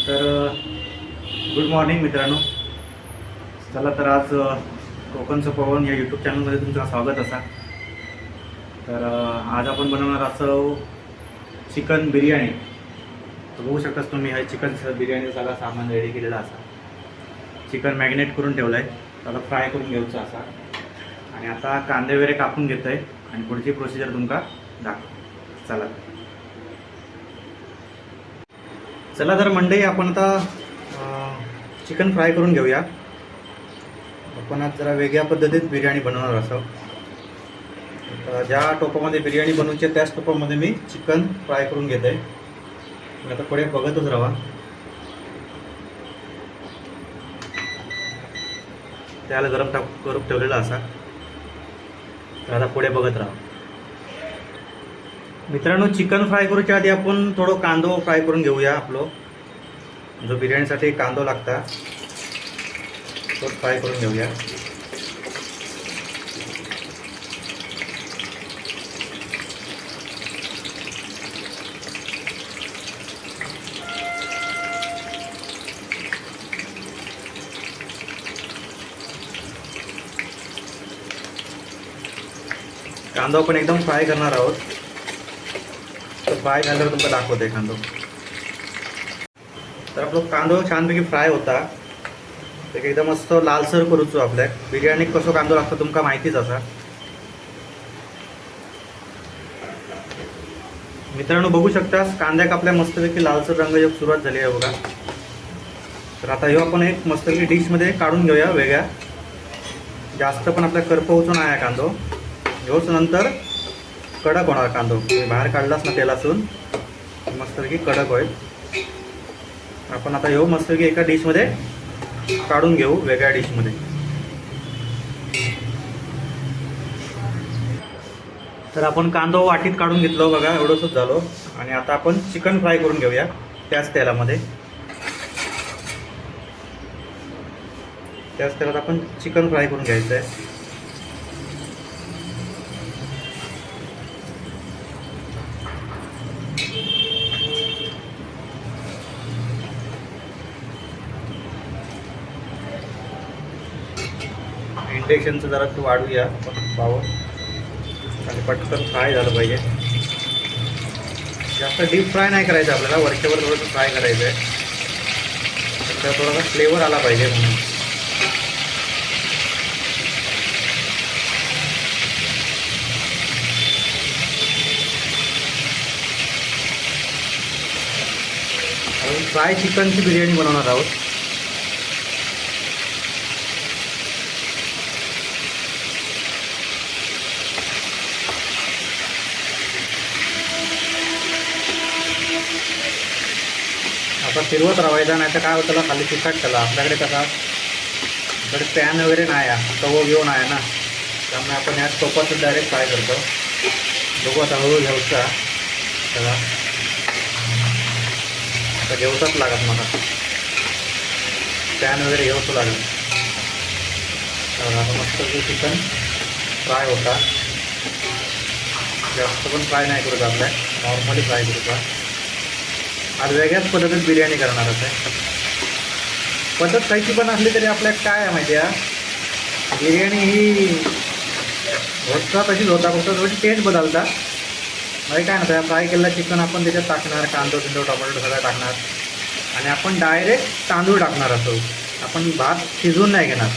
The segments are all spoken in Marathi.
तर गुड मॉर्निंग मित्रांनो. चला तर आज कोकणचं पवन या यूट्यूब चॅनलमध्ये तुमचं स्वागत असा. तर आज आपण बनवणार असं चिकन बिर्याणी. तर बघू शकताच तुम्ही हा चिकन बिर्याणीचा सगळा सामान रेडी केलेला असा. चिकन मॅरिनेट करून ठेवलं आहे, त्याला फ्राय करून घ्यायचं असा. आणि आता कांदे वगैरे कापून घेतो आहे आणि पुढची प्रोसिजर तुमका दाखव. चला तर मंडळी, आपण आता चिकन फ्राय करून घेऊया. आपण आज जरा वेगळ्या पद्धतीत बिर्याणी बनवणार असो. आता ज्या टोपामध्ये बिर्याणी बनवायची त्याच टोपामध्ये मी चिकन फ्राय करून घेत आहे. आता पुढे बघतच राहा. त्याला गरम करून ठेवलेला असा. तर आता पुढे बघत राहा मित्रांनो. चिकन फ्राय करूच्या आधी आपण थोडं कांदो फ्राय करून घेऊया. आपलो जो बिर्याणीसाठी कांदो लागता तो फ्राय करून घेऊया. कांदो आपण एकदम फ्राय करणार आहोत. तर फ्राय झाल्यावर तुमका दाखवते कांदो. तर आपला कांदो छानपैकी फ्राय होता. तर एकदम मस्त लालसर करूचो. आपल्या बिर्याणी कसो कांदो लागतो तुमका माहितीच असा. मित्रांनो बघू शकता कांद्याक आपल्या मस्तपैकी लालसर रंग सुरुवात झाली आहे बघा. तर आता ह्यो आपण एक मस्तपैकी डिशमध्ये काढून घेऊया वेगळ्या. जास्त पण आपल्या करपवचो नाही कांदो. ह्योच नंतर कडक होणार कांदो. बाहेर काढलाच ना तेलातून मस्तपैकी कडक होईल. आपण आता ह्यो मस्तपैकी एका डिशमध्ये काढून घेऊ, वेगळ्या डिशमध्ये. तर आपण कांदो वाटीत काढून घेतलो बघा, एवढंच झालो. आणि आता आपण चिकन फ्राय करून घेऊया त्याच तेलामध्ये. त्याच तेलात आपण चिकन फ्राय करून घ्यायचं आहे. इंडक्शनचं जरा तू वाढूया पावर आणि पटकन फ्राय झालं पाहिजे. जास्त डीप फ्राय नाही करायचं आपल्याला, वरच्यावर थोडंसं फ्राय करायचं आहे. त्याला थोडासा फ्लेवर आला पाहिजे म्हणून. आपण फ्राय चिकनची बिर्याणी बनवणार आहोत. आता फिरवत राहायचा, नाही तर काय होतं त्याला खाली तिखट त्याला. आपल्याकडे कसा आपल्याकडे पॅन वगैरे नाही आहे, तवो घेऊन आहे ना, त्यामुळे आपण ह्या टोपातच डायरेक्ट फ्राय करतो. बघू आता हळूहळू घ्यायचा त्याला. आता घेऊचाच लागत मला, पॅन वगैरे घेऊचं लागत. तर आता मस्त चिकन फ्राय होता. जास्त पण फ्राय नाही करूचा, आपल्या नॉर्मली फ्राय करूचा. आज वेगळ्याच पद्धतीत बिर्याणी करणार आहे. पद्धत काहीची पण असली तरी आपल्याला काय आहे माहिती आहे, बिर्याणी ही होता तशीच होता, फक्त थोडी टेस्ट बदलता. म्हणजे काय नसतं, फ्राय केलेला चिकन आपण त्याच्यात टाकणार, कांदो टोमॅटो सगळं टाकणार आणि आपण डायरेक्ट तांदूळ टाकणार असतो. आपण भात शिजवून नाही घेणार,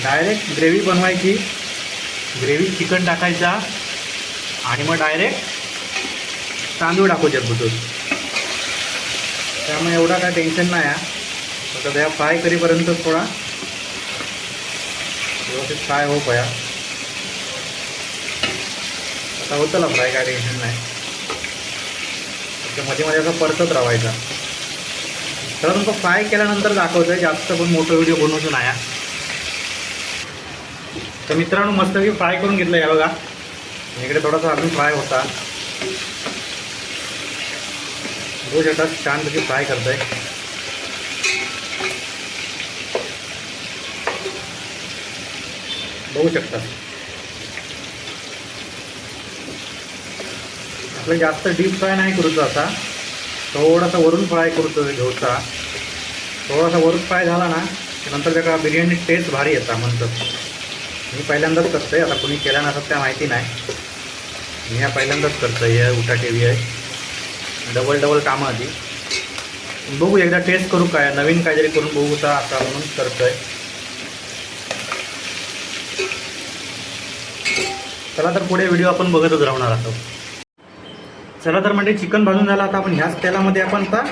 डायरेक्ट ग्रेव्ही बनवायची. ग्रेव्ही चिकन टाकायचा आणि मग डायरेक्ट तांदूळ टाकूच्यात बुजून. त्यामुळे एवढा काय टेन्शन नाही आहे. फक्त त्या फ्राय करीपर्यंत थोडा व्यवस्थित फ्राय हो पाया. आता होतं ना फ्राय, काय टेन्शन नाही. मध्ये मध्ये असं परतत राहायचा. तर तुमचं फ्राय केल्यानंतर दाखवतं आहे, जास्त पण मोठं व्हिडिओ बनवतो नाही. तर मित्रांनो मस्तपैकी फ्राय करून घेतलं या बघा. इकडे थोडासा अजून फ्राय होता. बघू शकता छानपैकी फ्राय करतोय. बघू शकता आपल्याला जास्त डीप फ्राय नाही करूचा आता. थोडासा वरून फ्राय करतो घेऊचा. थोडासा वरून फ्राय झाला ना की नंतर त्याला बिर्याणी टेस्ट भारी येतात म्हणतात. मी पहिल्यांदाच करतो आहे, आता कोणी केल्या नसत त्या माहिती नाही. मी ह्या पहिल्यांदाच करतो आहे. हे उठा टी व्ही आहे, डबल कामं आधी. बघू एकदा टेस्ट करू, काय नवीन काहीतरी करून बघू का आता म्हणून करतो आहे. चला तर पुढे व्हिडिओ आपण बघतच राहणार आहोत. चला तर म्हणजे चिकन भाजून झालं. आता आपण ह्याच तेलामध्ये आपण आता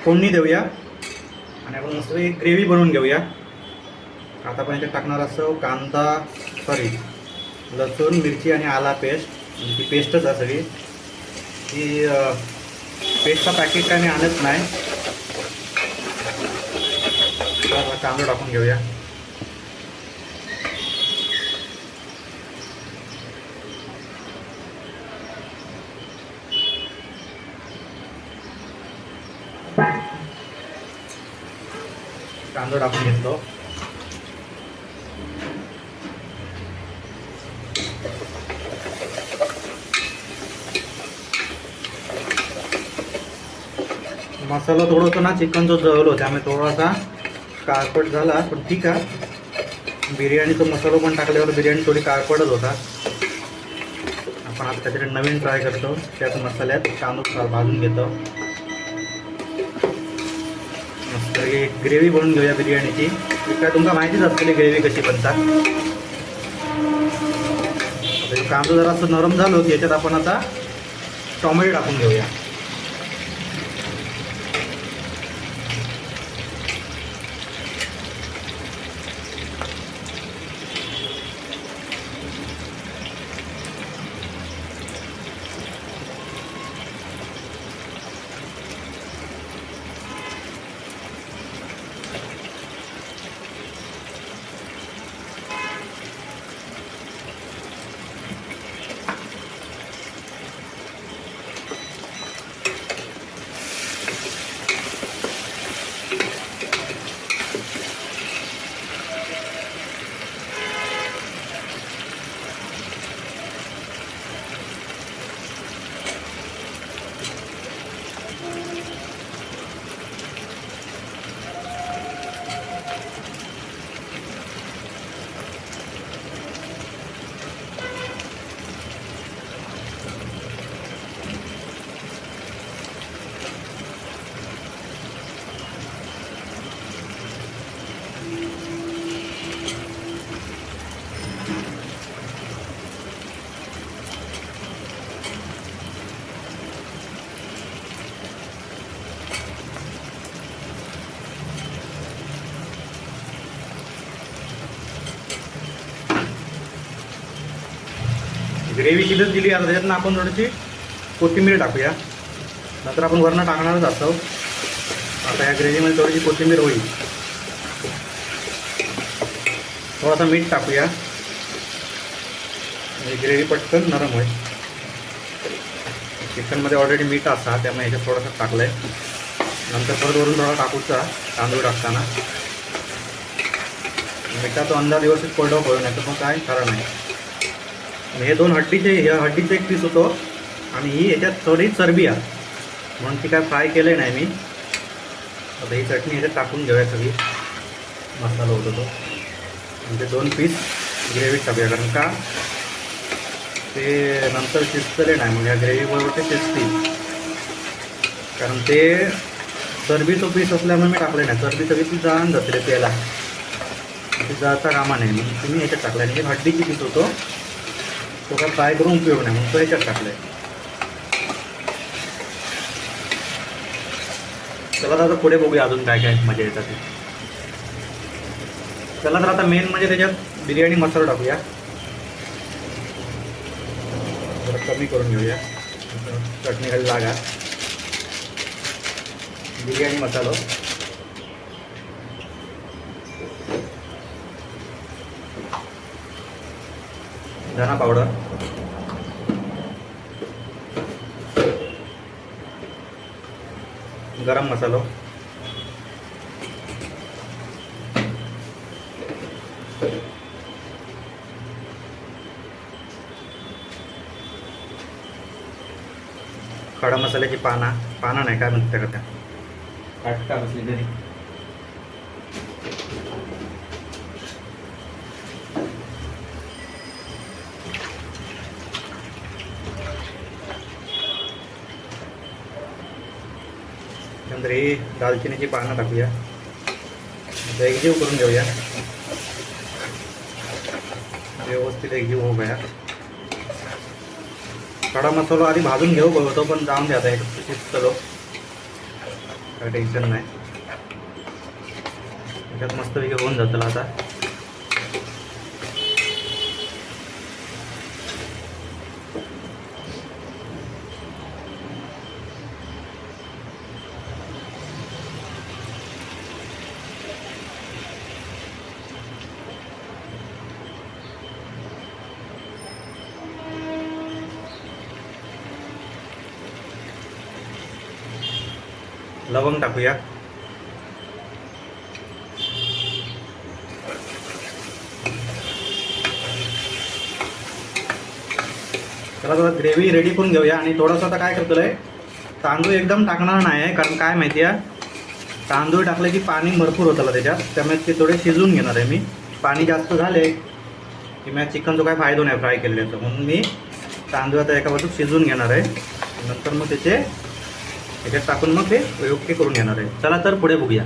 फोडणी देऊया आणि आपण मस्त एक ग्रेव्ही बनवून घेऊया. आता आपण याच्यात टाकणार असं लसूण मिरची आणि आला पेस्ट. ती पेस्टच आहे सगळी. ती पेस्टचा पॅकेट काय मी आणत नाही. कांदा टाकून घेऊया. कांदा टाकून घेतलो. मसाला थोडंसं ना चिकनचं जळलो, त्यामुळे थोडासा काळपट झाला, पण ठीक आहे. बिर्याणीचा मसाला पण टाकल्यावर बिर्याणी थोडी काळपटच होता. आपण आता काहीतरी नवीन ट्राय करतो. त्याच मसाल्यात कांदा भाजून घेतो. मस्त एक ग्रेव्ही बनवून घेऊया बिर्याणीची. काय तुमका माहितीच असलेली ग्रेव्ही कशी बनतात. कांदा जरा असं नरम झालो की याच्यात आपण आता टोमॅटो टाकून घेऊया. ग्रेव्ही शिजत दिली. आता त्याच्यातनं आपण थोडीशी कोथिंबीर टाकूया. नंतर आपण वरण टाकणारच असतो. आता या ग्रेव्हीमध्ये थोडीशी कोथिंबीर होईल. थोडासा मीठ टाकूया, ग्रेव्ही पटकन नरम होईल. चिकनमध्ये ऑलरेडी मीठ असतात, त्यामुळे ह्याच्यात थोडासा टाकलं आहे. नंतर परत वरून थोडा टाकूचा तांदूळ टाकताना. मिठाचा अंदाज व्यवस्थित पडलं पडून नाही तर मग काय खरं नाही. हे दोन हड्डीचे एक पीस होतो आणि ही याच्यात थोडी चरबी आहे म्हणून ती काय फ्राय केलं नाही मी. आता ही चटणी याच्यात टाकून घेऊया सगळी. मसाला होतो तो म्हणजे 2 पीस ग्रेव्हीत टाकूया, कारण का ते नंतर शिजतले नाही. मग या ग्रेव्हीबरोबर ते शिजतील, कारण ते चरबीचं पीस असल्यामुळे मी टाकले नाही. चरबी सगळी ती जाळून जाते रे त्याला, ती जाळता कामा नाही. मग तुम्ही ह्याच्यात टाकला नाही. हड्डीची पीस होतो तो काय फ्राय करून उपयोग नाही म्हणून तो ह्याच्यात टाकलाय. चला तर आता पुढे बघूया अजून काय काय मजा येतात ते. चला तर आता मेन म्हणजे त्याच्यात बिर्याणी मसाला टाकूया. जरा कमी करून घेऊया, चटणी खाली लागा. बिर्याणी मसाला, धना पावडर, गरम मसाला, खडा मसाल्याची पाना, पानं नाही, काय म्हणते का त्या काटका बसली तरी. नंतर ही दालचिनीची पानं टाकूया, एकजीव करून घेऊया, व्यवस्थित एकजीव हो गया. खडा मसाला आधी भाजून घेऊ बघतो, पण जाऊन द्या आता, एक शिजतो काय टेन्शन नाही. त्याच्यात मस्तपैकी होऊन जातं आता. लवंग टाकूया, चला थोडं ग्रेव्ही रेडी करून घेऊया. आणि थोडंसं आता काय करतोय, तांदूळ एकदम टाकणार नाही आहे, कारण काय माहिती आहे, तांदूळ टाकले की पाणी भरपूर होतं त्याच्यात, त्यामुळे ते थोडे शिजवून घेणार आहे मी. पाणी जास्त झाले की मग चिकनचा काय फायदा नाही फ्राय केलेलं, म्हणून मी तांदूळ आता एका बाजूला शिजवून घेणार आहे. नंतर मग त्याच्यात टाकून मग ते योग्य करून घेणार आहे. चला तर पुढे बघूया.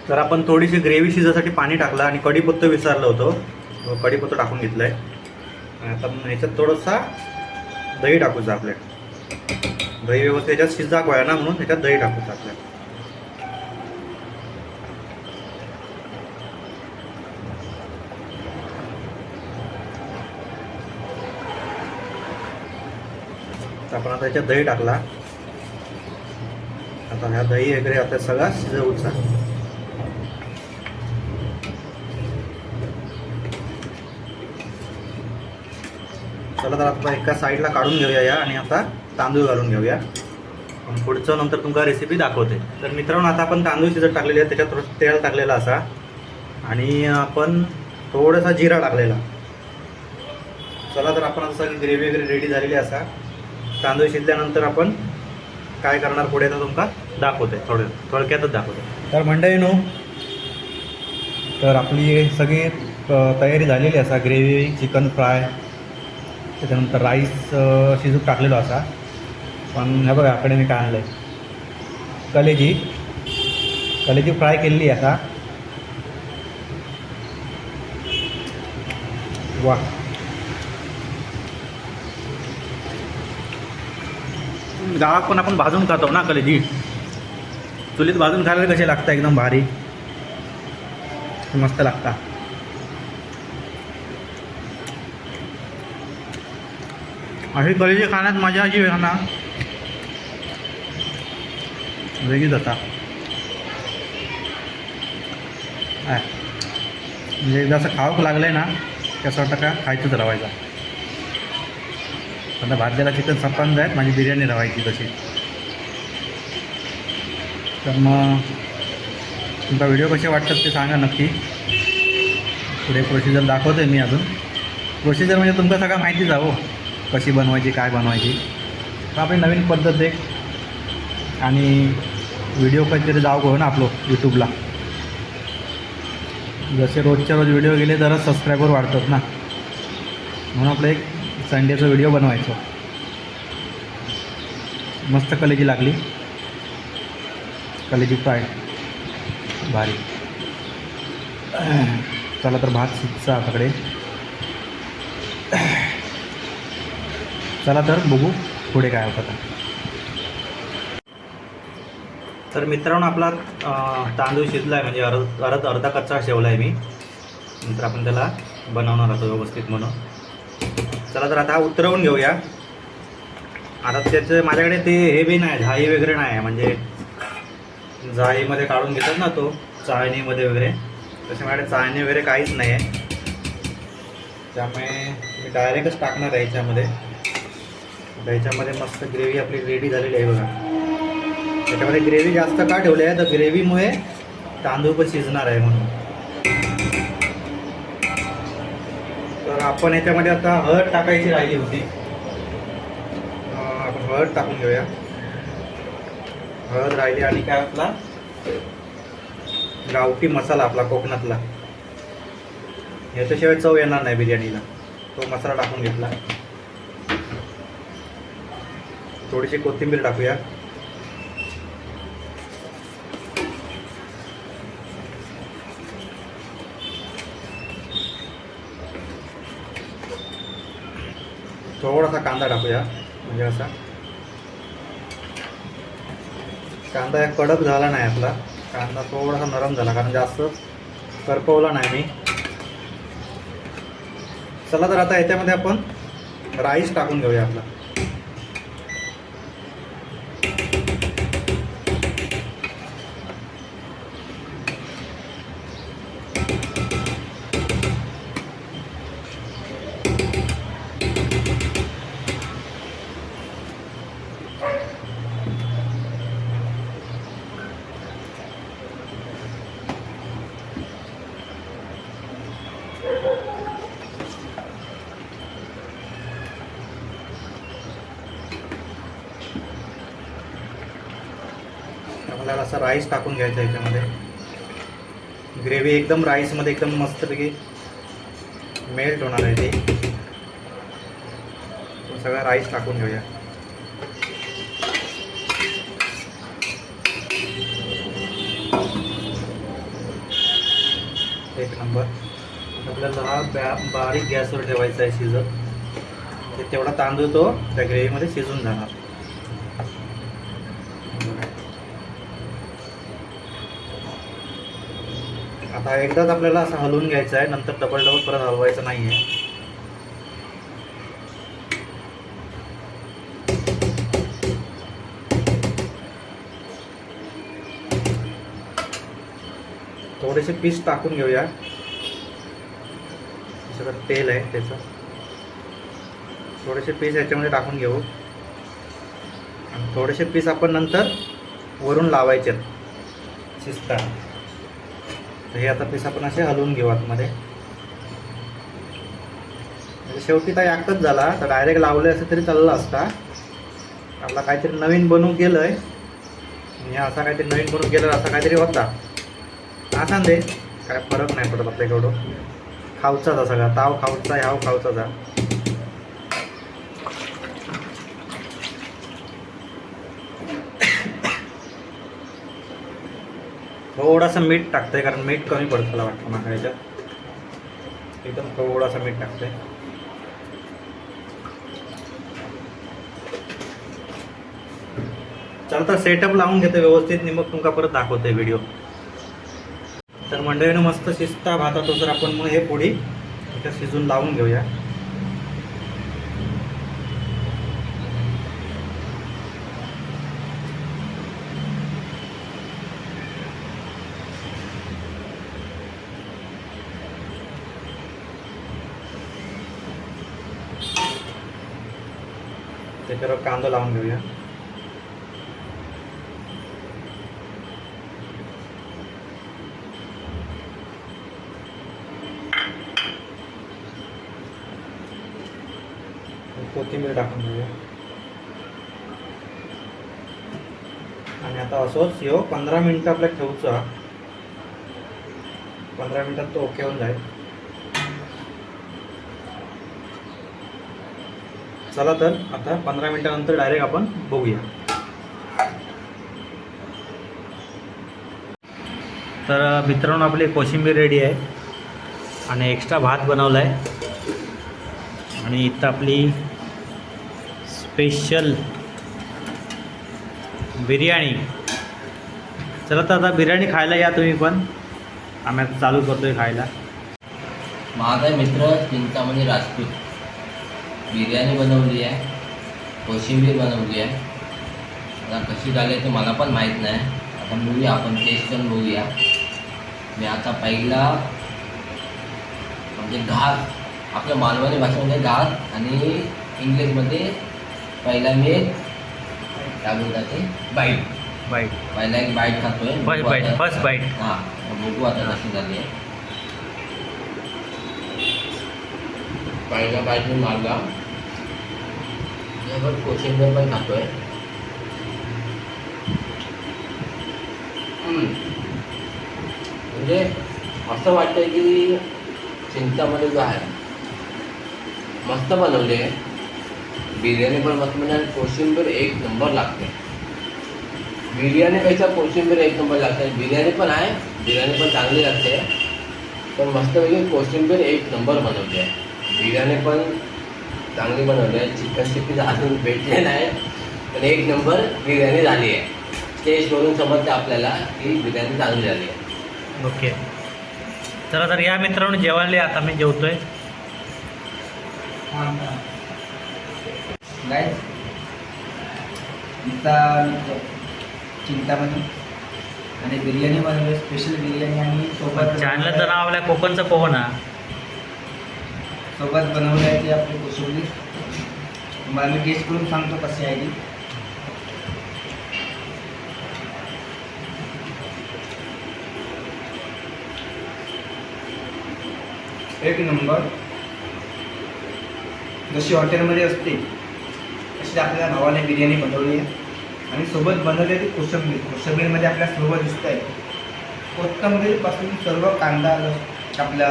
तर आपण थोडीशी ग्रेव्ही शिजायसाठी पाणी टाकलं आणि कढीपत्ता विसरलं होतं, कढीपत्ता टाकून घेतलं आहे. आता ह्याच्यात थोडंसा दही टाकूचं आपल्या, दही व्यवस्थित त्याच्यात शिजाक ना, म्हणून त्याच्यात दही टाकूचं आपल्या. आपण आता याच्यात दही टाकला. आता ह्या दही वगैरे आता सगळा शिजवूचा. चला तर आता एका साईडला काढून घेऊया या, आणि आता तांदूळ घालून घेऊया. पुढचं नंतर तुमका रेसिपी दाखवते. तर मित्रांनो, आता आपण तांदूळ शिजत टाकलेले आहे, त्याच्यात थोडं तेल टाकलेलं असा, आणि आपण थोडासा जिरा टाकलेला. चला तर आपण आता सगळी ग्रेव्ही वगैरे रेडी झालेली असा. तांदूळ शिजल्यानंतर आपण काय करणार पुढे तर तुमका दाखवते, थोडक्यातच दाखवते. तर मंडळीनो, तर आपली सगळी तयारी झालेली असा. ग्रेव्ही, चिकन फ्राय, त्याच्यानंतर राईस शिजूक टाकलेलो असा. पण हे बघा, आकडे मी काय आणलं आहे, कलेजी फ्राय केलेली असा. वा, गावात पण आपण भाजून खातो ना कलेजी, चुलीत भाजून खायला कसे लागतं, एकदम भारी मस्त लागता. अशी कलेजी खाण्यात मजा अशी आहे ना, वेगळीच आता. म्हणजे एकदा असं खाऊक लागलं ना, कसं वाटतं का खायचंच राहायचं. आता भाजलेला चिकन सपान जाईल, माझी बिर्याणी राहायची तशी. तर मग तुमचा व्हिडिओ कसे वाटतात ते सांगा नक्की. पुढे प्रोसिजर दाखवतो आहे मी अजून. प्रोसिजर म्हणजे तुमका सगळं माहितीच आहे हो, कशी बनवायची, काय बनवायची. तर आपली नवीन पद्धत आहे, आणि व्हिडिओ कधीतरी जाऊ करू ना आपलं यूट्यूबला. जसे रोजच्या रोज व्हिडिओ गेले तरच सबस्क्रायबर वाढतात ना, म्हणून आपलं एक संडेचा व्हिडिओ बनवायचो. मस्त कलेजी लागली, कलेजी फ्राय भारी. चला तर भात शिजचा आपल्याकडे. चला तर बघू पुढे काय होतं. तर मित्रांनो, आपला तांदूळ शिजला आहे, म्हणजे अर्धा कच्चा ठेवला आहे मी. नंतर आपण त्याला बनवणार आहोत व्यवस्थित म्हणून. चला तर आता उतरवून घेऊया. आता त्याचं माझ्याकडे ते हे बी नाही, झाई वगैरे नाही आहे, म्हणजे झाईमध्ये काढून घेतात ना तो, चाळणीमध्ये वगैरे. तसे माझ्याकडे चाळणी वगैरे काहीच नाही आहे, त्यामुळे मी डायरेक्टच टाकणार आहे ह्याच्यामध्ये. ह्याच्यामध्ये मस्त ग्रेव्ही आपली रेडी झालेली आहे बघा. त्याच्यामध्ये ग्रेव्ही जास्त का ठेवली आहे, तर ग्रेव्हीमुळे तांदूळ पण शिजणार आहे म्हणून. तर आपण ह्याच्यामध्ये आता हळद टाकायची राहिली होती, आपण हळद टाकून घेऊया. हळद राहिली आणि काय आपला गावठी मसाला आपला कोकणातला, याच्याशिवाय चव येणार नाही बिर्याणीला, तो मसाला टाकून घेतला. थोडीशी कोथिंबीर टाकूया. थोडासा कांदा टाकूया, म्हणजे असा कांदा कडक झाला नाही आपला, कांदा थोडासा नरम झाला कारण जास्त करपवला नाही मी. चला तर आता याच्यामध्ये आपण राईस टाकून घेऊया आपला. आपल्याला असा राईस टाकून घ्यायचा याच्यामध्ये. ग्रेव्ही एकदम राईसमध्ये एकदम मस्तपैकी मेल्ट होणार आहे ते. सगळा राईस टाकून घेऊया. एक नंबर. आपल्याला हा बारीक गॅसवर ठेवायचा आहे शिजत, ते तेवढा तांदूळ तो त्या ग्रेव्हीमध्ये शिजून जाणार. आता एकदाच आपल्याला असं हलवून घ्यायचं आहे, नंतर डबल परत हलवायचं नाही आहे. थोडेसे पीस टाकून घेऊया. सगळं तेल आहे त्याचं, थोडेसे पीस याच्यामध्ये टाकून घेऊ आणि थोडेसे पीस आपण नंतर वरून लावायचे शिजतात. तर हे आता पीस आपण असे हलवून घेऊ आतमध्ये. म्हणजे शेवटी काही एकच झाला तर डायरेक्ट लावले असं तरी चाललं असता. आपला काहीतरी नवीन बनवून गेलं आहे आणि असा काहीतरी नवीन बनवून गेलं असा काहीतरी होता. असं दे काय फरक नाही पडत आपल्याकडं. खाऊचाच सगळा ताव खाऊचा, ह्याव खाऊचा. थोडासा मीठ टाकतंय कारण मीठ कमी पडतं मला वाटतं माझ्या ह्याच्यात. एकदम थोडासा मीठ टाकतंय. चल तर सेटअप लावून घेतो व्यवस्थित आणि मग तुमका परत दाखवतोय व्हिडिओ. तर मंडळीनं मस्त शिजता भात होतो तर आपण मग हे पोळी इथं शिजून लावून घेऊया. त्याच्यावर कांदा लावून घेऊया. कोथिंबीर टाकून घेऊया आणि आता असंच येऊ 15 मिनिटं आपल्याला ठेवूचा. 15 मिनिटात तो ओके होऊन जाईल. चला तर आता 15 मिनिटानंतर डायरेक्ट आपण बघूया. तर मित्रांनो आपली कोशिंबीर रेडी आहे आणि एक्स्ट्रा भात बनवला आहे आणि इथं आपली स्पेशल बिर्याणी. चला तर आता बिर्याणी खायला या तुम्ही पण. आम्ही आता चालू करतोय खायला. माझा मित्र चिंतामणी राजपूत बिर्याणी बनवली आहे, कोशिंबीर बनवली आहे. आता कशी झाली ते मला पण माहीत नाही. आता बघूया, आपण टेस्ट करून बघूया. मी आता पहिला म्हणजे घास, आपल्या मालवणी भाषेमध्ये घास आणि इंग्लिशमध्ये पहिला मी काय बोलतात ते बाईट. पहिला एक बाईट खातोय. First bite. हां, बघू आता कशी झाली आहे. पहिला बाईट मी मारला. कोशिंबीर पण खातोय. म्हणजे असं वाटतंय की चिंतामणी जो आहे मस्त बनवली आहे. बिर्याणी पण मस्त म्हणजे कोशिंबीर एक नंबर लागते. बिर्याणीपेक्षा कोशिंबीर एक नंबर लागते. बिर्याणी पण आहे, बिर्याणी पण चांगली लागते, पण मस्तपैकी कोशिंबीर एक नंबर बनवली आहे. बिर्याणी पण चांगली बनवली आहे. चिकन टिक्की अजून भेटले नाही, पण एक नंबर बिर्याणी झाली आहे. टेस्टवरून समजतं आपल्याला की बिर्याणी चांगली झाली आहे. ओके, चला तर या मित्रांनो जेवायला. आता मी जेवतोय. गाईज इथं चिंतामणी आणि बिर्याणी बनवली, स्पेशल बिर्याणी. आणि सोबत चॅनलचं नाव आपल्या कोकणचं पवन हा. सोबत बनवली आहे ती आपली कोशिंबीर. तुम्हाला मी टेस्ट करून सांगतो कशी आहे ती. एक नंबर. जशी हॉटेलमध्ये असते तशी आपल्याला भावाने बिर्याणी बनवली आहे. आणि सोबत बनवली आहे ती कोशिंबीर. कोशिंबीरमध्ये आपल्याला सर्व दिसतं आहे, कोथिंबीरपासून सर्व कांदा, आपला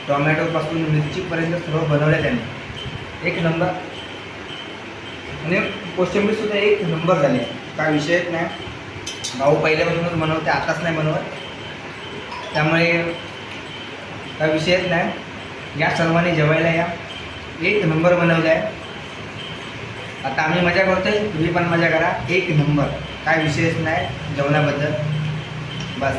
टोमॅटोपासून मिरचीपर्यंत सर्व बनवलं आहे त्याने. एक नंबर. आणि कोशिंबीरसुद्धा एक नंबर झाली आहे, काय विषयच नाही. भाऊ पहिल्यापासूनच बनवते, आताच नाही बनवत, त्यामुळे काय विषयच नाही. या सर्वांनी जेवायला या. एक नंबर बनवलं आहे. आता आम्ही मजा करतोय, तुम्ही पण मजा करा. एक नंबर, काय विषयच नाही जेवणाबद्दल. बस.